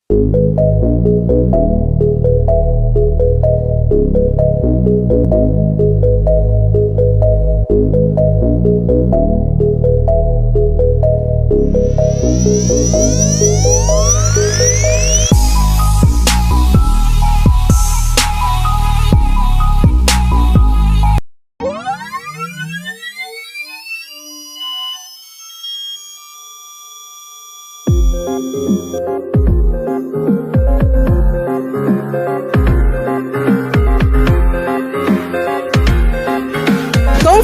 Don't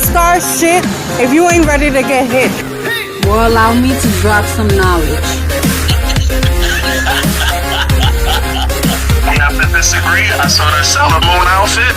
start shit if you ain't ready to get hit. Or allow me to drop some knowledge. We have to disagree. I saw that Sailor Moon outfit.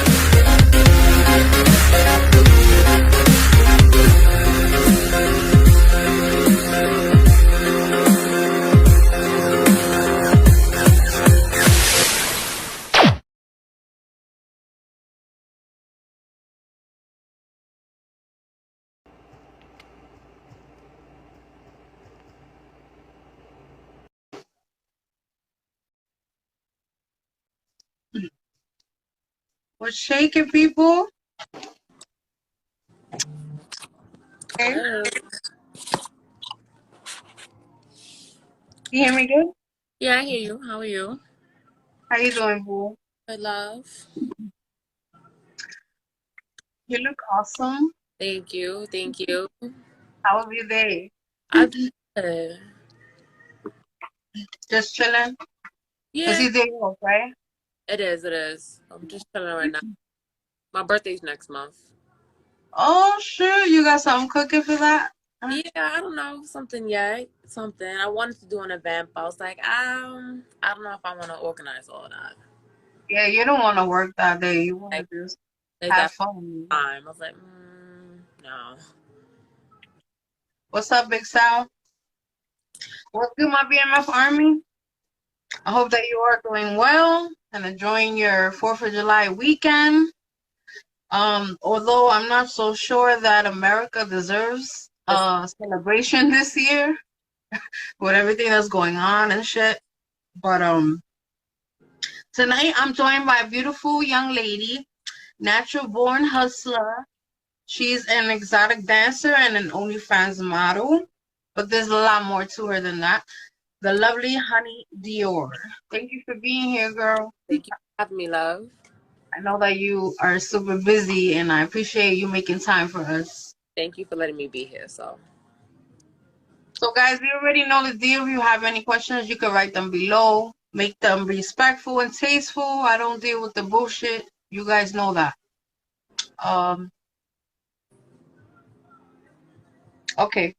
What's shaking, people? Okay. You hear me good? Yeah, I hear you. How are you? How you doing, boo? Good, love. You look awesome. Thank you. Thank you. How was your day? I'm good. Just chilling? Is Yeah, your day off, right? it is. It is. I'm just chilling right now. My birthday's next month. Oh, sure. You got something cooking for that? Yeah, I don't know. Something yet. Something. I wanted to do an event, but I was like, I don't know if I want to organize all that. Yeah, you don't want to work that day. You want to Like, just take have that fun. time. I was like, no. What's up, Big Sal? What's good, my BMF Army? I hope that you are doing well and enjoying your 4th of July weekend. Although I'm not so sure that America deserves a celebration this year with everything that's going on and shit. But tonight I'm joined by a beautiful young lady, natural born hustler. She's an exotic dancer and an OnlyFans model, but there's a lot more to her than that. The lovely Honey Dior. Thank you for being here, girl. Thank you for having me, love. I know that you are super busy, and I appreciate you making time for us. Thank you for letting me be here. So, guys, you already know the deal. If you have any questions, you can write them below. Make them respectful and tasteful. I don't deal with the bullshit. You guys know that. Okay.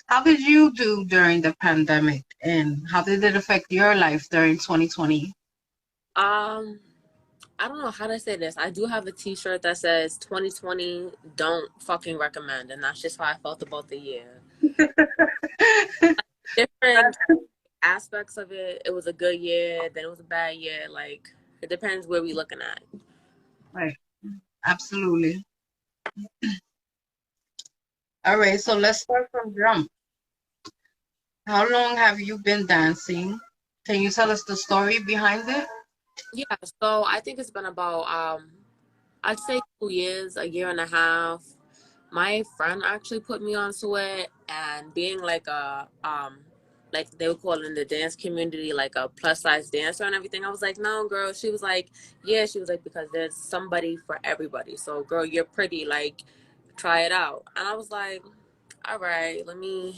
How did you do during the pandemic, and how did it affect your life during 2020? I don't know how to say this. I do have a t-shirt that says 2020 don't fucking recommend, and that's just how I felt about the year. Different aspects of it. It was a good year, then it was a bad year. Like, it depends where we looking at. Right. Absolutely. All right, so let's start from jump. How long have you been dancing? Can you tell us the story behind it? Yeah, so I think it's been about I'd say 2 years, a year and a half. My friend actually put me onto it, and being like a like they would call it in the dance community, like a plus size dancer and everything. I was like, no, girl. She was like, yeah. She was like, because there's somebody for everybody. So, girl, you're pretty. Like, try it out. And I was like, all right, let me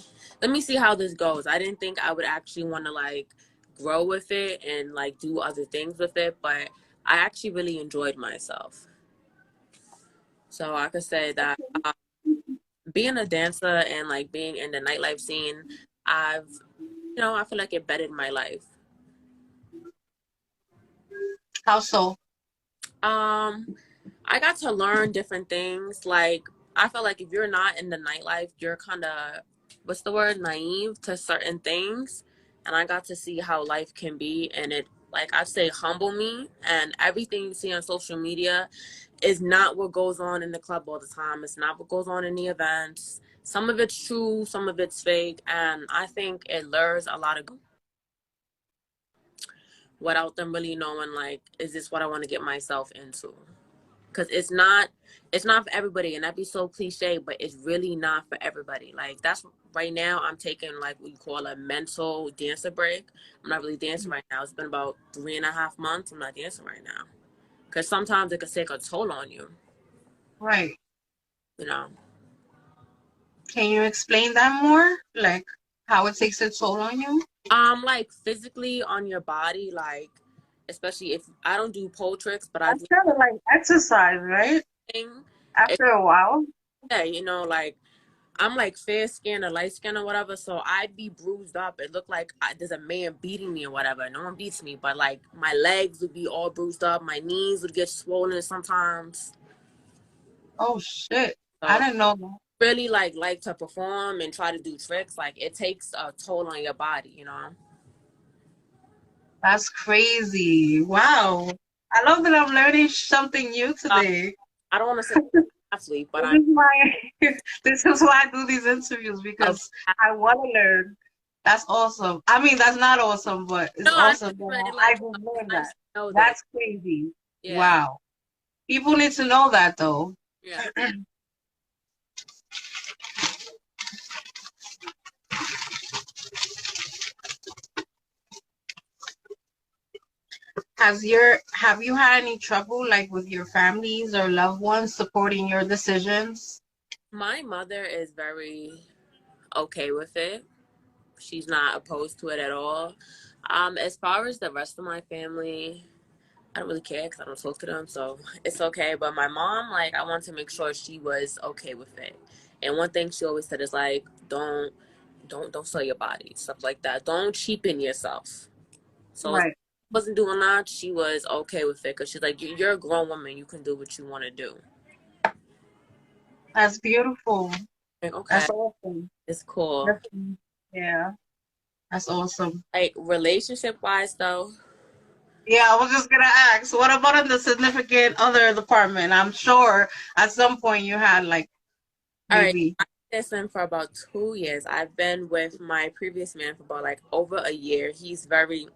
see how this goes. I didn't think I would actually want to like grow with it and like do other things with it, but I actually really enjoyed myself. So I could say that being a dancer and like being in the nightlife scene, I've, I feel like it bettered my life. How so? I got to learn different things. Like, I feel like if you're not in the nightlife, you're kind of, what's the word, naive to certain things. And I got to see how life can be. And it, like I say, humble me. And everything you see on social media is not what goes on in the club all the time. It's not what goes on in the events. some of it's true, some of it's fake, and I think it lures a lot of without them really knowing, like, is this what I want to get myself into? Because it's not for everybody, and that'd be so cliche, but it's really not for everybody. Like, that's right now I'm taking like what you call a mental dancer break. I'm not really dancing right now. It's been about 3.5 months. I'm not dancing right now because sometimes it can take a toll on you. Right. You know. Can you explain that more? Like how it takes a toll on you? Like physically on your body, like especially if I don't do pole tricks, but I That's do kind of like exercise, right? thing. It, After a while. yeah, like I'm like fair skin or light skin or whatever, so I'd be bruised up. It looked like there's a man beating me or whatever. No one beats me, but like my legs would be all bruised up, my knees would get swollen sometimes. Oh shit. I So didn't know that. really like to perform and try to do tricks, like it takes a toll on your body, you know. That's crazy. Wow. I love that I'm learning something new Uh, today. I don't want to say athlete, but This I'm is why this is why I do these interviews a, because I want to learn. That's awesome. I mean, that's not awesome, but it's no, I awesome but that I like just it's learned nice that. to know that. That's crazy. Yeah, Wow. People need to know that though. yeah. Have you had any trouble like with your families or loved ones supporting your decisions? My mother is very okay with it. She's not opposed to it at all. As far as the rest of my family, I don't really care because I don't talk to them, so it's okay. But my mom, like, I want to make sure she was okay with it. And one thing she always said is like, don't sell your body, stuff like that. Don't cheapen yourself. So as Right. I wasn't doing that, she was okay with it because she's like, you're a grown woman, you can do what you want to do. That's beautiful. Like, okay, That's awesome. it's cool. That's, yeah, that's awesome. Like relationship wise, though. Yeah, I was just gonna ask, what about in the significant other department? I'm sure at some point you had like All right. maybe. Listen, for about 2 years. I've been with my previous man for about like over a year. He's very,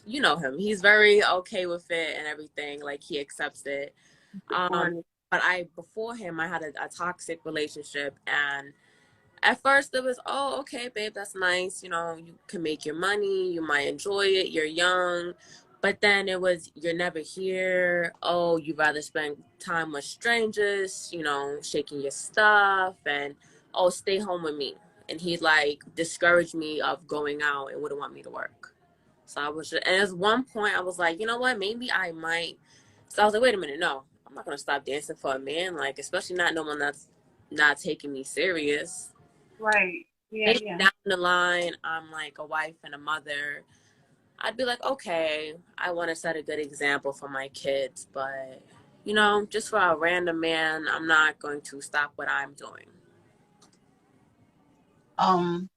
you know him. He's very okay with it and everything. Like he accepts it. Supportive. But before him, I had a toxic relationship, and at first it was, oh, okay, babe, that's nice. You know, you can make your money, you might enjoy it, you're young. But then it was, you're never here. Oh, you'd rather spend time with strangers, you know, shaking your stuff, and oh, stay home with me. And he like discouraged me of going out and wouldn't want me to work. So I was just, and at one point I was like, you know what, maybe I might. So I was like, wait a minute, no, I'm not gonna stop dancing for a man, like especially not no one that's not taking me serious. Right. Yeah, Maybe yeah. down the line, I'm like a wife and a mother. I'd be like, okay, I want to set a good example for my kids, but you know, just for a random man, I'm not going to stop what I'm doing. Um,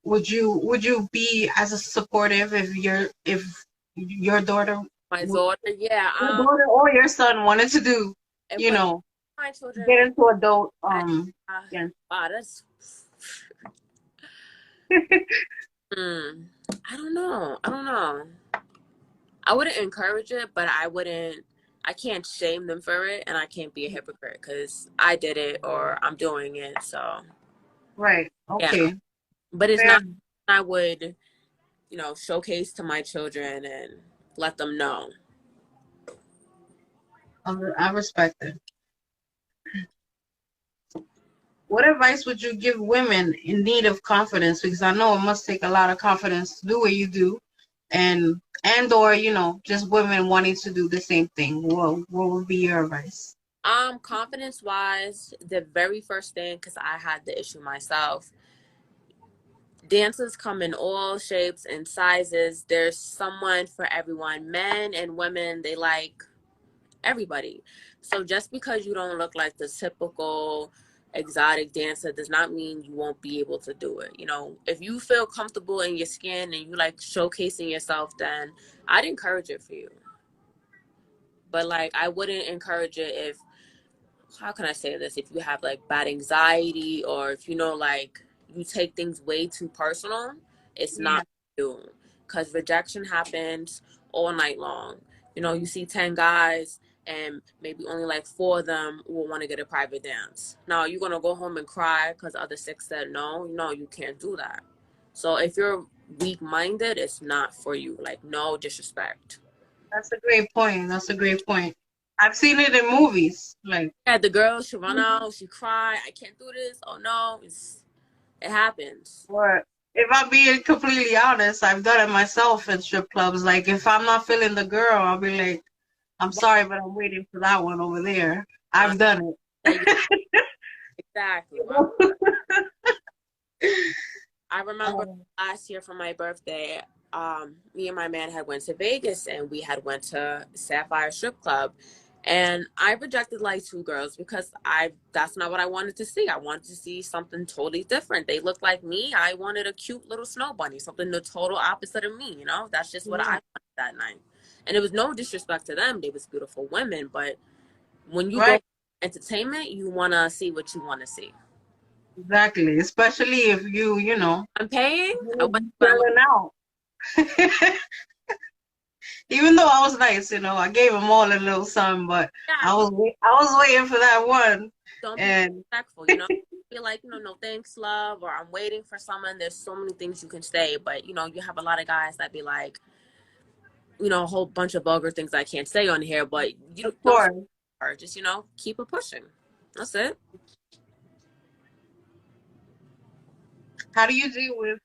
would you be as a supportive if your daughter My daughter, yeah, your daughter or your son wanted to do, and you for know, my children, get into adult I, yeah. wow, that's, hmm, I don't know, I wouldn't encourage it, but I can't shame them for it, and I can't be a hypocrite because I did it or I'm doing it. So Right. yeah, Okay. but it's Fair. not. I would, showcase to my children and let them know. I respect it. What advice would you give women in need of confidence? Because I know it must take a lot of confidence to do what you do, and or just women wanting to do the same thing. What would be your advice? Confidence wise, the very first thing, because I had the issue myself. Dancers come in all shapes and sizes. There's someone for everyone. Men and women, they like everybody. So just because you don't look like the typical exotic dancer does not mean you won't be able to do it. If you feel comfortable in your skin and you like showcasing yourself, then I'd encourage it for you. But like I wouldn't encourage it if how can I say this? If you have like bad anxiety, or if you know, like, you take things way too personal, it's Yeah, not you. Because rejection happens all night long. You know, you see 10 guys and maybe only like 4 of them will want to get a private dance. Now, you're going to go home and cry because the other 6 said no. No, you can't do that. So if you're weak-minded, it's not for you. Like, no disrespect. that's a great point. That's a great point. I've seen it in movies. Like, Yeah, the girl, she run out, she cry, I can't do this. Oh no, it happens. or if I'm being completely honest, I've done it myself in strip clubs. Like, if I'm not feeling the girl, I'll be like, I'm sorry, but I'm waiting for that one over there. Uh, I've done yeah, exactly. it. I remember last year for my birthday, me and my man had went to Vegas and we had went to Sapphire Strip Club, and I rejected like 2 girls because that's not what I wanted to see. I wanted to see something totally different. They looked like me. I wanted a cute little snow bunny, something the total opposite of me. You know, that's just what I Yeah, wanted that night. And it was no disrespect to them. They was beautiful women, but when you go right. for entertainment, you want to see what you want to see. Exactly. Especially if I'm paying. I you're want what I'm. selling out. Even though I was nice, I gave them all a little something, but Yeah, I was waiting for that one, don't be and disrespectful. You know, be like, no thanks, love, or I'm waiting for someone. There's so many things you can say, but you have a lot of guys that be like, a whole bunch of vulgar things I can't say on here, but of you don't course, just keep it pushing. That's it. how do you deal with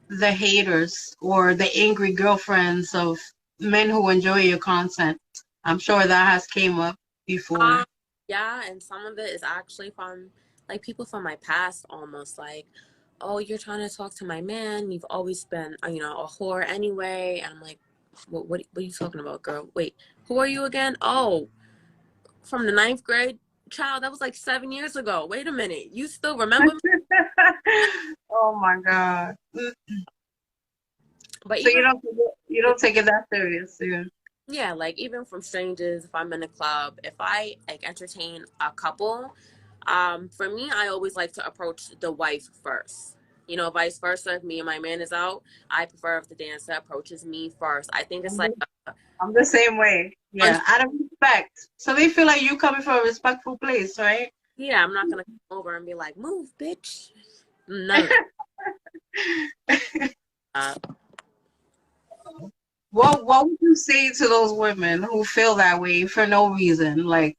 the haters or the angry girlfriends of men who enjoy your content? I'm sure that has came up Um, before. yeah, and some of it is actually from like people from my past, almost like, oh, you're trying to talk to my man. You've always been, a whore anyway. And I'm like, what are you talking about, girl? Wait, who are you again? Oh, from the ninth grade. Child, that was like 7 years ago. Wait a minute. You still remember me? Oh my God! But So even, you don't take it that serious, yeah? yeah, like even from strangers, if I'm in a club, if I like entertain a couple, for me, I always like to approach the wife first. Vice versa. If me and my man is out, I prefer if the dancer approaches me first. I think it's I'm like the, I'm the same way. un- Yeah, out of respect. So they feel like you coming from a respectful place, right? yeah, I'm not gonna come over and be like, move, bitch. None of that. What would you say to those women who feel that way for no reason? Like,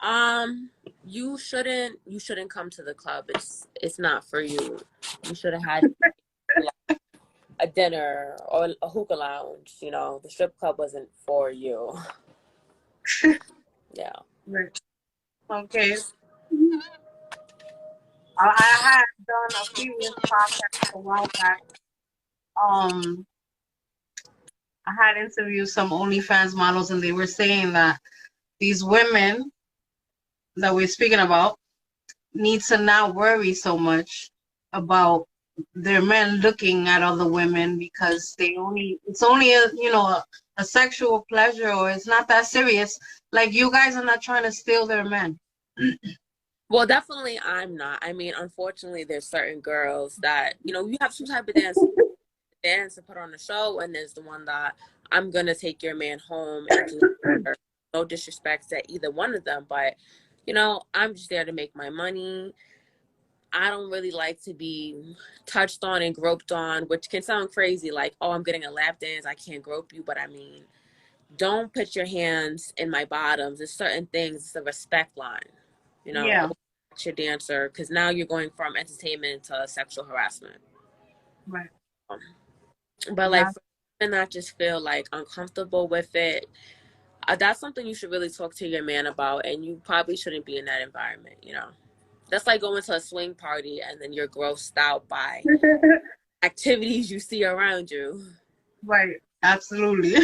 Um, you shouldn't come to the club. It's not for you. You should have had like, a dinner or a hookah lounge. The strip club wasn't for you. Yeah. right, okay. I had done a previous podcast a while back. Um, I had interviewed some OnlyFans models, and they were saying that these women that we're speaking about need to not worry so much about their men looking at other women because it's only a sexual pleasure, or it's not that serious. Like, you guys are not trying to steal their men. Well, definitely I'm not. I mean, unfortunately, there's certain girls that, you have some type of dance to put on the show, and there's the one that I'm gonna take your man home and do no disrespect to either one of them, but I'm just there to make my money. I don't really like to be touched on and groped on, which can sound crazy, like, oh, I'm getting a lap dance, I can't grope you, but I mean, don't put your hands in my bottoms. There's certain things, it's a respect line, Yeah, your dancer, because now you're going from entertainment to sexual harassment. right. Um, but like Yeah, for women that just feel like uncomfortable with it, that's something you should really talk to your man about, and you probably shouldn't be in that environment. That's like going to a swing party and then you're grossed out by activities you see around you. right. Absolutely.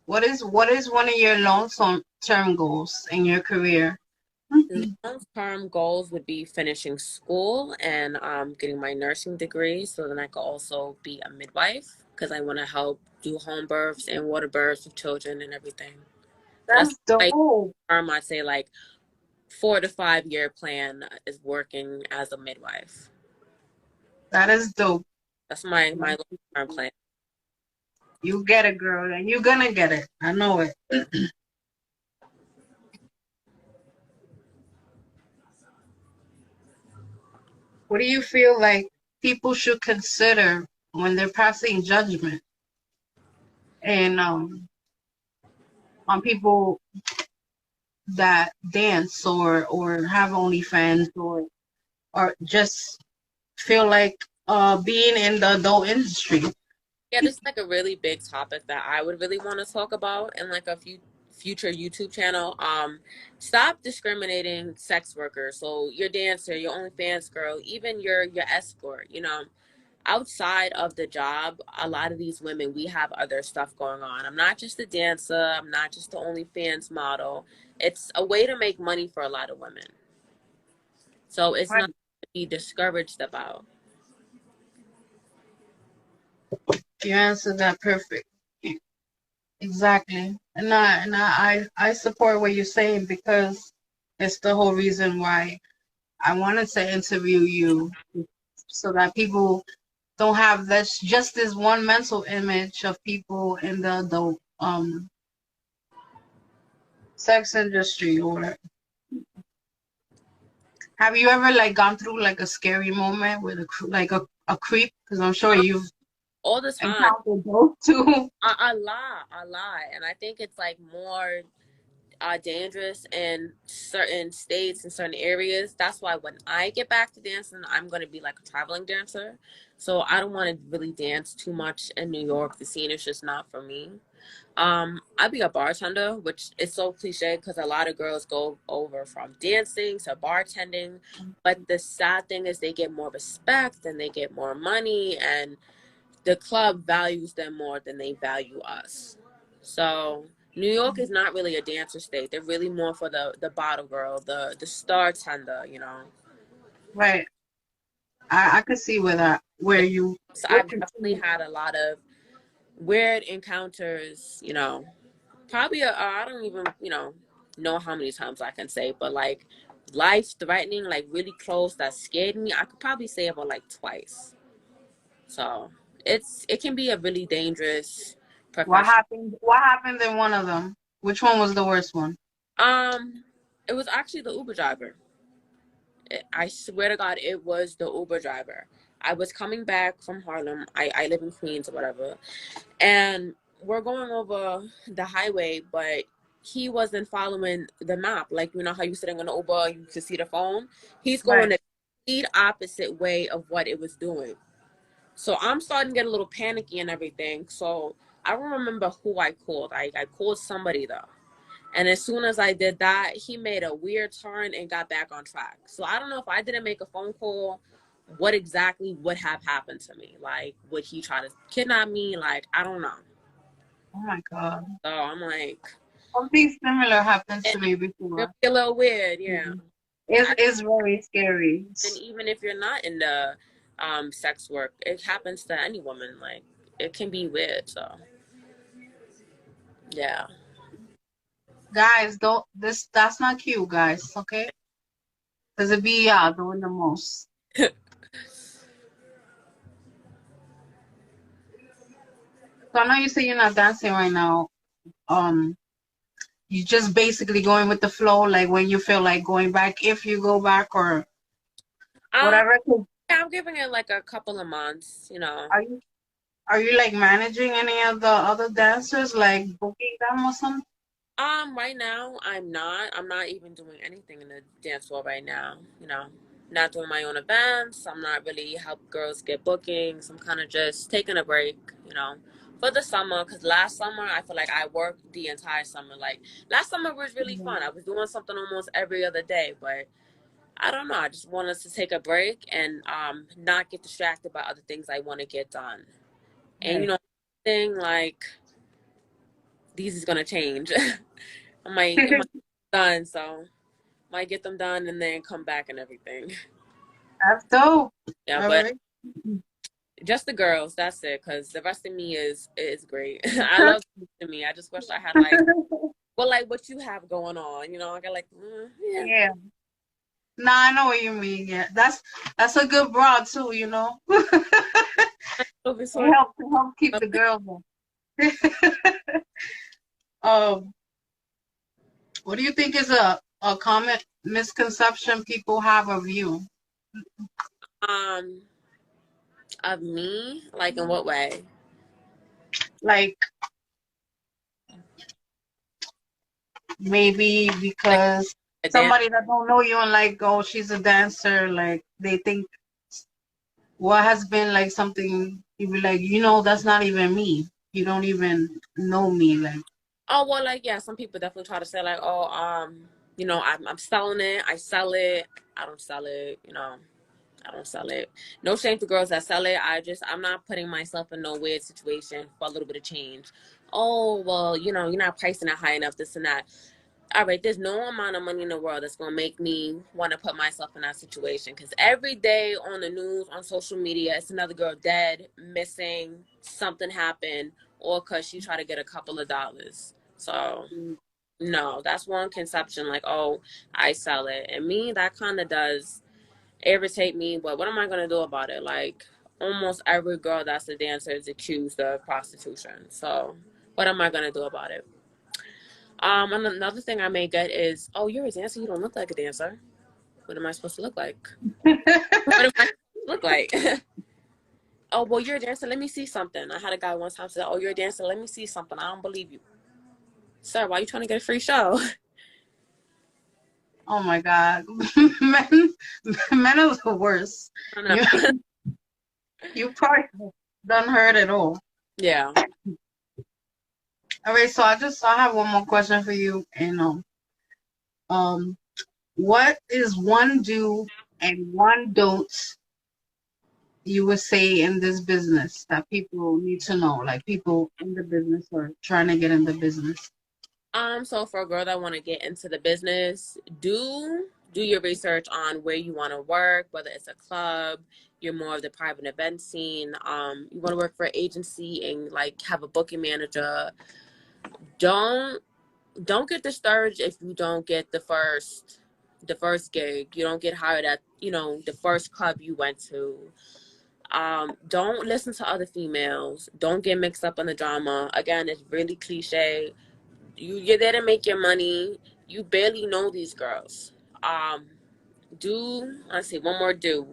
What is one of your long-term goals in your career? Long-term goals would be finishing school and getting my nursing degree so then I could also be a midwife, because I want to help do home births and water births of children and everything. That's That's like dope. I say like 4 to 5 year plan is working as a midwife. That is dope. That's my long term plan. You get it, girl, and you're gonna get it. I know it. What do you feel like people should consider when they're passing judgment and on people that dance or have OnlyFans or just feel like being in the adult industry? Yeah, this is like a really big topic that I would really want to talk about in like a few future YouTube channel. Stop discriminating sex workers. So your dancer, your OnlyFans girl, even your escort, outside of the job, a lot of these women, we have other stuff going on. I'm not just a dancer, I'm not just the OnlyFans model. It's a way to make money for a lot of women. So it's Right. not to be discouraged about. You answered that perfect. Exactly. And I support what you're saying because it's the whole reason why I wanted to interview you so that people don't have this just this one mental image of people in the sex industry. Or have you ever like gone through like a scary moment with a creep? Because I'm sure you've All the time. encountered those too. A lot. And I think it's like more dangerous in certain states and certain areas. That's why when I get back to dancing, I'm going to be like a traveling dancer. So I don't want to really dance too much in New York. The scene is just not for me. I'd be a bartender, which is so cliche because a lot of girls go over from dancing to bartending. But the sad thing is they get more respect and they get more money, and the club values them more than they value us. So New York is not really a dancer state. They're really more for the bottle girl, the star tender. Right. I could see where you So what I've you definitely had a lot of weird encounters. Probably I don't even know how many times I can say, but like life threatening, like really close that scared me. I could probably say about like twice. So it can be a really dangerous what profession. happened what happened in one of them? Which one was the worst one? Um, it was actually the Uber driver. I swear to God, it was the Uber driver. I was coming back from Harlem. I live in Queens or whatever. And we're going over the highway, but he wasn't following the map. Like, you know how you're sitting on the Uber, you can see the phone? He's going Right. the complete opposite way of what it was doing. So I'm starting to get a little panicky and everything. So I don't remember who I called. I called somebody though. And as soon as I did that, he made a weird turn and got back on track. So I don't know if I didn't make a phone call, what exactly would have happened to me. Like, would he try to kidnap me? Like, I don't know. Oh my God. So I'm like, Something similar happened it to me it'll before. be a little weird, yeah. It's very scary. And even if you're not in the sex work, it happens to any woman. Like, it can be weird. So yeah. Guys, don't this that's not cute, guys, okay? Because it be doing the most. So I know you say you're not dancing right now. Um, you just basically going with the flow, like when you feel like going back, if you go back or um, whatever. yeah, I'm giving it like a couple of months. Are you are you like managing any of the other dancers, like booking them or something? Right now I'm not. I'm not even doing anything in the dance floor right now. Not doing my own events. I'm not really help girls get bookings. I'm kind of just taking a break, for the summer. Cause last summer I feel like I worked the entire summer. Like last summer was really fun. I was doing something almost every other day, but I don't know. I just wanted to take a break and not get distracted by other things I want to get done. And Right. thing like these is gonna change. I might done, so might get them done and then come back and everything. That's dope. Yeah, All but right. Just the girls, that's it. Cause the rest of me is great. I love to me. I just wish I had like, well, like what you have going on. You know, I got like, yeah. Yeah. Nah, I know what you mean. Yeah, that's a good broad too. You know, So, it help keep the girls on. um, what do you think is a common misconception people have of you? um, of me, like in what way? Like maybe Like because a dance. somebody that don't know you and like, oh, she's a dancer, like they think what has been like something you be like, that's not even me. You don't even know me, like. Oh well, like yeah, some people definitely try to say like, oh, you know, I'm selling it. I sell it. I don't sell it. You know, I don't sell it. No shame to girls that sell it. I'm not putting myself in no weird situation for a little bit of change. Oh well, you know, you're not pricing it high enough. This and that. All right, there's no amount of money in the world that's gonna make me want to put myself in that situation. Because every day on the news, on social media, it's another girl dead, missing, something happened, or because she tried to get a couple of dollars. So no, that's one conception. Like, oh, I sell it, and me, that kind of does irritate me. But what am I gonna do about it? Like, almost every girl that's a dancer is accused of prostitution. So what am I gonna do about it? And another thing I may get is, oh, you're a dancer. You don't look like a dancer. What am I supposed to look like? What am I supposed to look like? Oh, well, you're a dancer. Let me see something. I had a guy one time say, oh, you're a dancer. Let me see something. I don't believe you. Sir, why are you trying to get a free show? Oh my God, men, men are the worst. I don't You, know. you probably done heard it all. Yeah. All right, so I have one more question for you, and what is one do and one don't you would say in this business that people need to know, like people in the business or trying to get in the business? So for a girl that want to get into the business, do your research on where you want to work, whether it's a club, you're more of the private event scene, you want to work for an agency and like have a booking manager. Don't don't get discouraged if you don't get the first gig. You don't get hired at, the first club you went to. Don't listen to other females. Don't get mixed up in the drama. Again, it's really cliche. You're there to make your money. You barely know these girls. Um, let's see, one more do.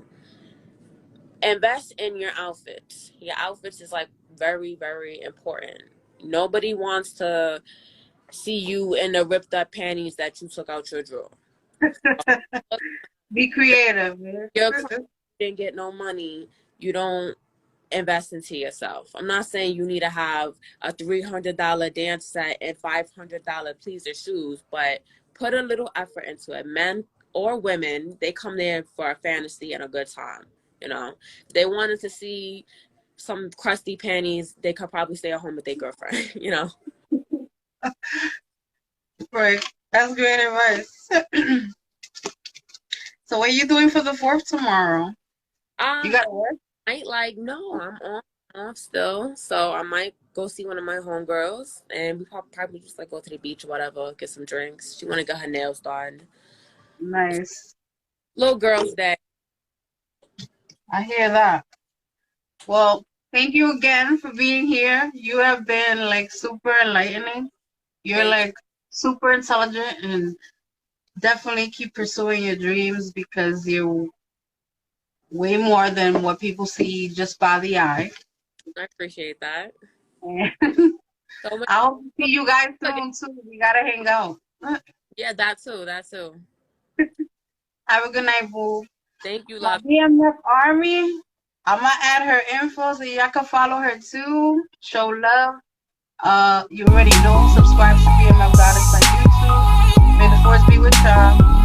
Invest in your outfits. Your outfits is like very, very important. Nobody wants to see you in the ripped up panties that you took out your drawer. Be creative, man. Your client didn't get no money. You don't invest into yourself. I'm not saying you need to have a $300 dance set and $500 pleaser shoes, but put a little effort into it. Men or women, they come there for a fantasy and a good time. They wanted to see some crusty panties. They could probably stay at home with their girlfriend. Right. That's great advice. So what are you doing for the 4th tomorrow? You got to work? No, I'm off still. So I might go see one of my homegirls and we probably just like go to the beach or whatever, get some drinks. She want to get her nails done. Nice. Little girls' day. I hear that. Well, thank you again for being here. You have been like super enlightening. You're like super intelligent and definitely keep pursuing your dreams because you're way more than what people see just by the eye. I appreciate that. And So I hope to see you guys soon too. We gotta hang out. yeah, that too. Have a good night, boo. Thank you, My love. BMF Army. I'm gonna add her info so y'all can follow her too. Show love. You already know. Subscribe to BMF Goddess on YouTube. May the force be with y'all.